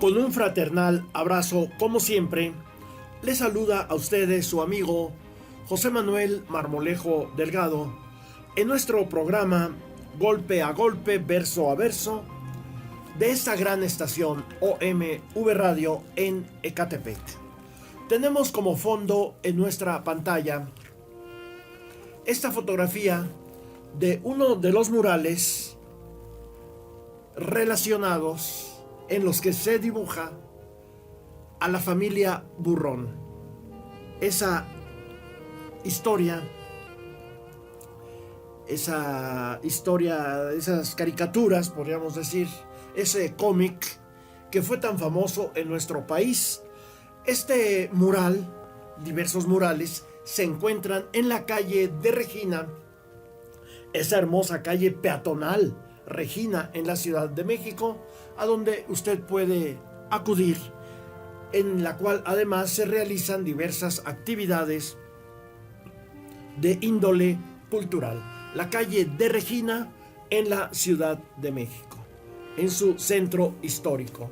Con un fraternal abrazo, como siempre, les saluda a ustedes su amigo José Manuel Marmolejo Delgado en nuestro programa Golpe a Golpe, Verso a Verso de esta gran estación OMV Radio en Ecatepec. Tenemos como fondo en nuestra pantalla esta fotografía de uno de los murales relacionados en los que se dibuja a la familia Burrón. Esa historia, esas caricaturas, podríamos decir, ese cómic que fue tan famoso en nuestro país. Este mural, diversos murales, se encuentran en la calle de Regina, esa hermosa calle peatonal Regina en la Ciudad de México, a donde usted puede acudir, en la cual además se realizan diversas actividades de índole cultural. La calle de Regina en la Ciudad de México, en su centro histórico.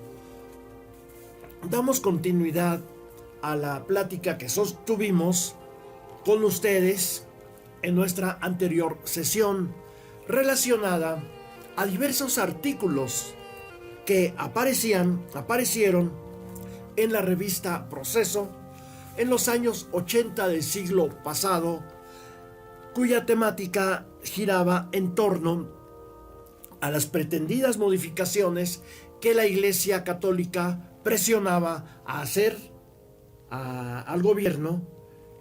Damos continuidad a la plática que sostuvimos con ustedes en nuestra anterior sesión relacionada a diversos artículos que aparecieron en la revista Proceso en los años 80 del siglo pasado, cuya temática giraba en torno a las pretendidas modificaciones que la Iglesia Católica presionaba a hacer al gobierno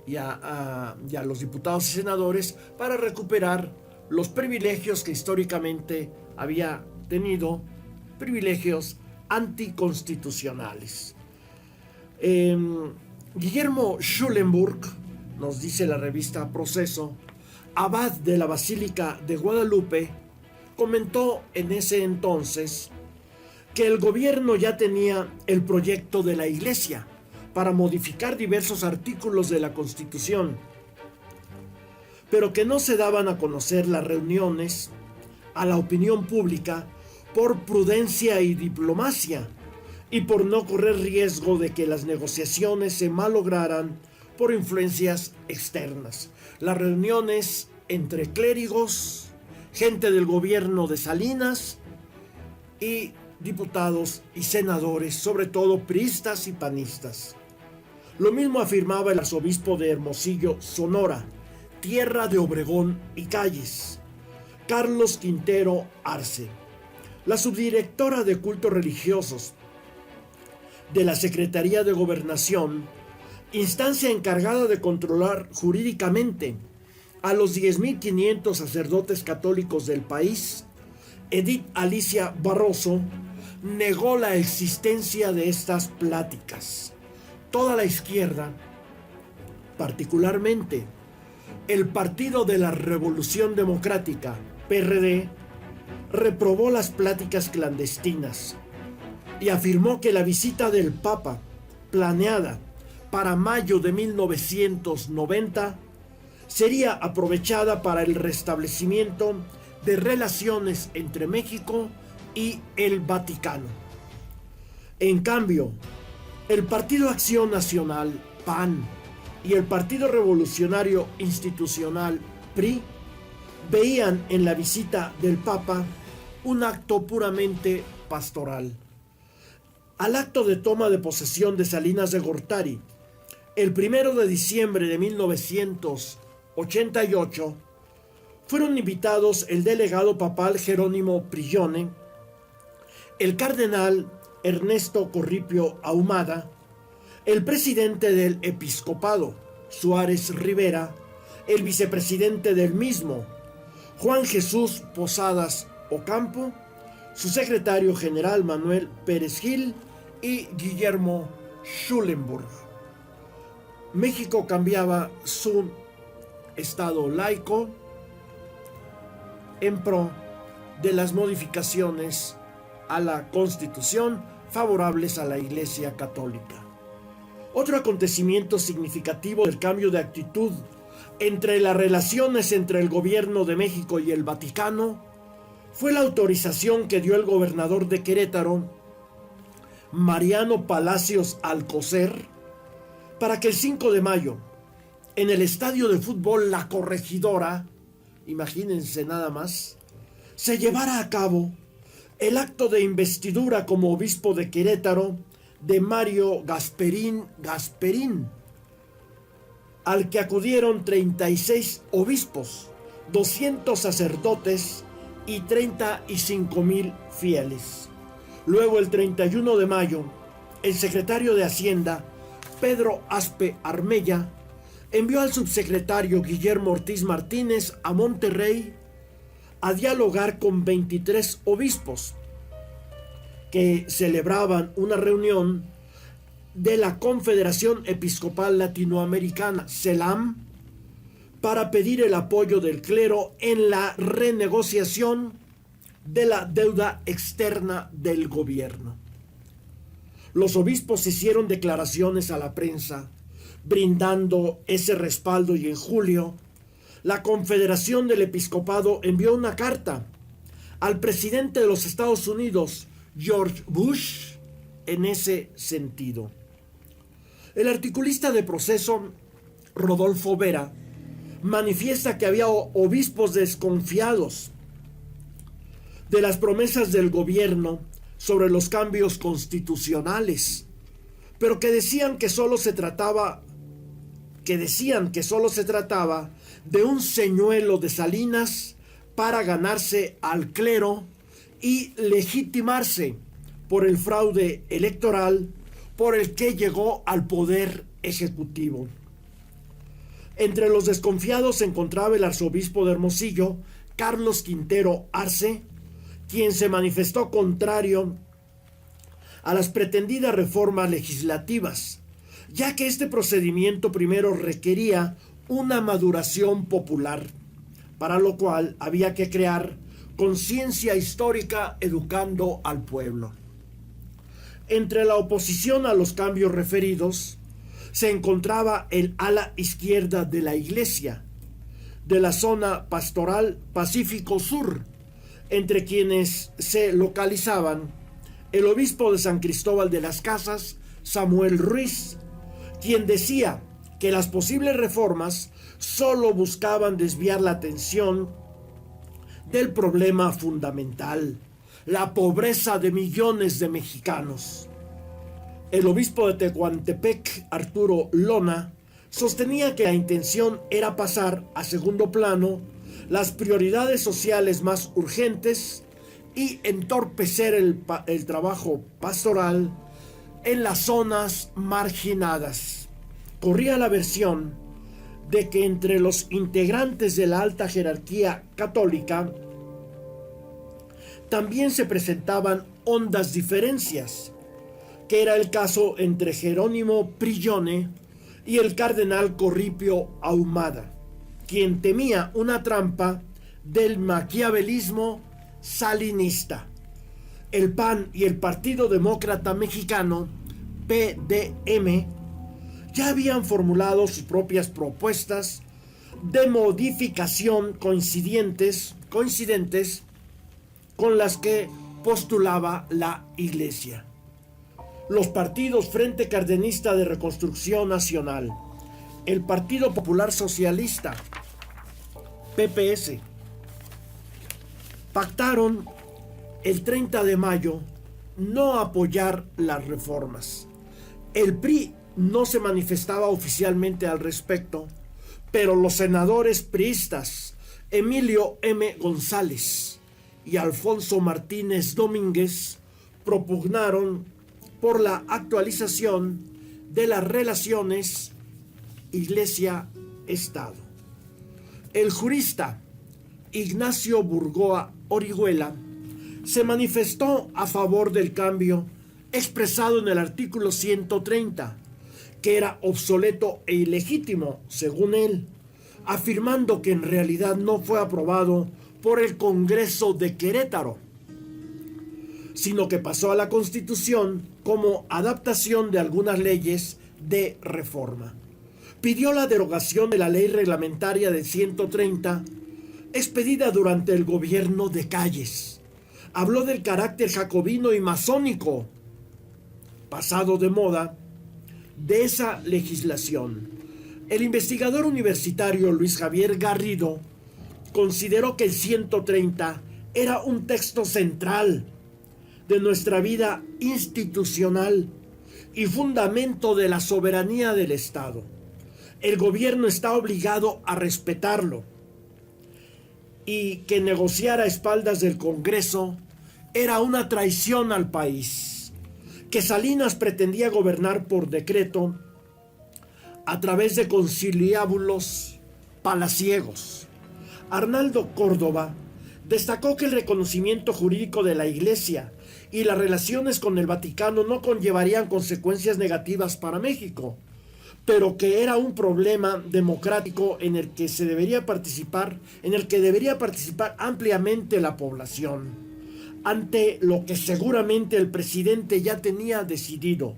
y a los diputados y senadores para recuperar los privilegios que históricamente había tenido, privilegios anticonstitucionales. Guillermo Schulenburg, nos dice la revista Proceso, abad de la Basílica de Guadalupe, comentó en ese entonces que el gobierno ya tenía el proyecto de la Iglesia para modificar diversos artículos de la Constitución, pero que no se daban a conocer las reuniones a la opinión pública por prudencia y diplomacia, y por no correr riesgo de que las negociaciones se malograran por influencias externas. Las reuniones entre clérigos, gente del gobierno de Salinas y diputados y senadores, sobre todo priistas y panistas. Lo mismo afirmaba el arzobispo de Hermosillo, Sonora, tierra de Obregón y Calles, Carlos Quintero Arce. La subdirectora de cultos religiosos de la Secretaría de Gobernación, instancia encargada de controlar jurídicamente a los 10.500 sacerdotes católicos del país, Edith Alicia Barroso, negó la existencia de estas pláticas. Toda la izquierda, particularmente el Partido de la Revolución Democrática, PRD, reprobó las pláticas clandestinas y afirmó que la visita del Papa, planeada para mayo de 1990, sería aprovechada para el restablecimiento de relaciones entre México y el Vaticano. En cambio, el Partido Acción Nacional, PAN, y el Partido Revolucionario Institucional, PRI, veían en la visita del Papa un acto puramente pastoral. Al acto de toma de posesión de Salinas de Gortari, el 1 de diciembre de 1988, fueron invitados el delegado papal Jerónimo Prigione, el cardenal Ernesto Corripio Ahumada, el presidente del episcopado, Suárez Rivera, el vicepresidente del mismo, Juan Jesús Posadas Ocampo, su secretario general Manuel Pérez Gil y Guillermo Schulenburg. México cambiaba su estado laico en pro de las modificaciones a la Constitución favorables a la Iglesia Católica. Otro acontecimiento significativo del cambio de actitud entre las relaciones entre el gobierno de México y el Vaticano fue la autorización que dio el gobernador de Querétaro, Mariano Palacios Alcocer, para que el 5 de mayo, en el estadio de fútbol La Corregidora, imagínense nada más, se llevara a cabo el acto de investidura como obispo de Querétaro de Mario Gasperín Gasperín, al que acudieron 36 obispos, 200 sacerdotes y 35,000 fieles. Luego, el 31 de mayo, el secretario de Hacienda, Pedro Aspe Armella, envió al subsecretario Guillermo Ortiz Martínez a Monterrey a dialogar con 23 obispos que celebraban una reunión de la Confederación Episcopal Latinoamericana, CELAM, para pedir el apoyo del clero en la renegociación de la deuda externa del gobierno. Los obispos hicieron declaraciones a la prensa brindando ese respaldo, y en julio la Confederación del Episcopado envió una carta al presidente de los Estados Unidos, George Bush, en ese sentido. El articulista de Proceso, Rodolfo Vera, manifiesta que había obispos desconfiados de las promesas del gobierno sobre los cambios constitucionales, pero que decían que solo se trataba de un señuelo de Salinas para ganarse al clero y legitimarse por el fraude electoral por el que llegó al poder ejecutivo. Entre los desconfiados se encontraba el arzobispo de Hermosillo, Carlos Quintero Arce, quien se manifestó contrario a las pretendidas reformas legislativas, ya que este procedimiento primero requería una maduración popular, para lo cual había que crear conciencia histórica educando al pueblo. Entre la oposición a los cambios referidos se encontraba el ala izquierda de la Iglesia, de la zona pastoral Pacífico Sur, entre quienes se localizaban el obispo de San Cristóbal de las Casas, Samuel Ruiz, quien decía que las posibles reformas solo buscaban desviar la atención del problema fundamental, la pobreza de millones de mexicanos. El obispo de Tehuantepec, Arturo Lona, sostenía que la intención era pasar a segundo plano las prioridades sociales más urgentes y entorpecer el trabajo pastoral en las zonas marginadas. Corría la versión de que entre los integrantes de la alta jerarquía católica también se presentaban hondas diferencias, que era el caso entre Jerónimo Prillone y el cardenal Corripio Ahumada, quien temía una trampa del maquiavelismo salinista. El PAN y el Partido Demócrata Mexicano, PDM, ya habían formulado sus propias propuestas de modificación coincidentes con las que postulaba la Iglesia. Los partidos Frente Cardenista de Reconstrucción Nacional, el Partido Popular Socialista, PPS, pactaron el 30 de mayo no apoyar las reformas. El PRI no se manifestaba oficialmente al respecto, pero los senadores priistas Emilio M. González y Alfonso Martínez Domínguez propugnaron por la actualización de las relaciones Iglesia-Estado. El jurista Ignacio Burgoa Orihuela se manifestó a favor del cambio expresado en el artículo 130, que era obsoleto e ilegítimo, según él, afirmando que en realidad no fue aprobado por el Congreso de Querétaro, sino que pasó a la Constitución como adaptación de algunas leyes de reforma. Pidió la derogación de la ley reglamentaria de 130, expedida durante el gobierno de Calles. Habló del carácter jacobino y masónico pasado de moda, de esa legislación. El investigador universitario Luis Javier Garrido consideró que el 130 era un texto central de nuestra vida institucional y fundamento de la soberanía del Estado. El gobierno está obligado a respetarlo y que negociar a espaldas del Congreso era una traición al país, que Salinas pretendía gobernar por decreto a través de conciliábulos palaciegos. Arnaldo Córdoba destacó que el reconocimiento jurídico de la Iglesia y las relaciones con el Vaticano no conllevarían consecuencias negativas para México, pero que era un problema democrático en el que debería participar ampliamente la población, ante lo que seguramente el presidente ya tenía decidido.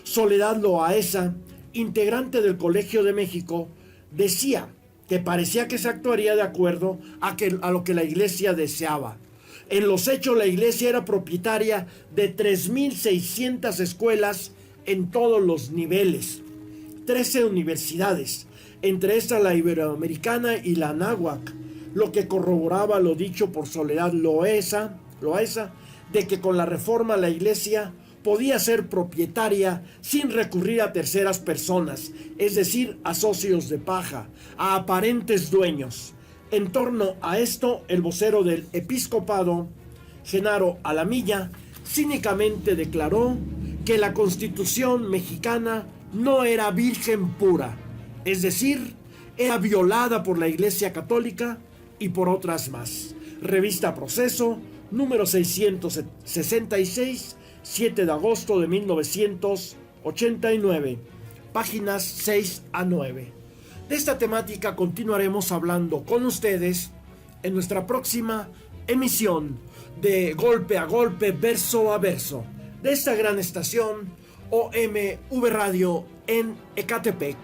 Soledad Loaesa, integrante del Colegio de México, decía que parecía que se actuaría de acuerdo a lo que la Iglesia deseaba. En los hechos, la Iglesia era propietaria de 3.600 escuelas en todos los niveles, 13 universidades, entre estas la Iberoamericana y la Anáhuac, lo que corroboraba lo dicho por Soledad Loaesa, de que con la reforma la Iglesia podía ser propietaria sin recurrir a terceras personas, es decir, a socios de paja, a aparentes dueños. En torno a esto, el vocero del episcopado, Genaro Alamilla, cínicamente declaró que la Constitución mexicana no era virgen pura, es decir, era violada por la Iglesia Católica y por otras más. Revista Proceso, número 666, 7 de agosto de 1989, páginas 6 a 9. De esta temática continuaremos hablando con ustedes en nuestra próxima emisión de Golpe a Golpe, Verso a Verso, de esta gran estación OMV Radio en Ecatepec.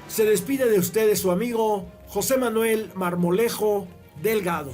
Se despide de ustedes su amigo José Manuel Marmolejo Delgado.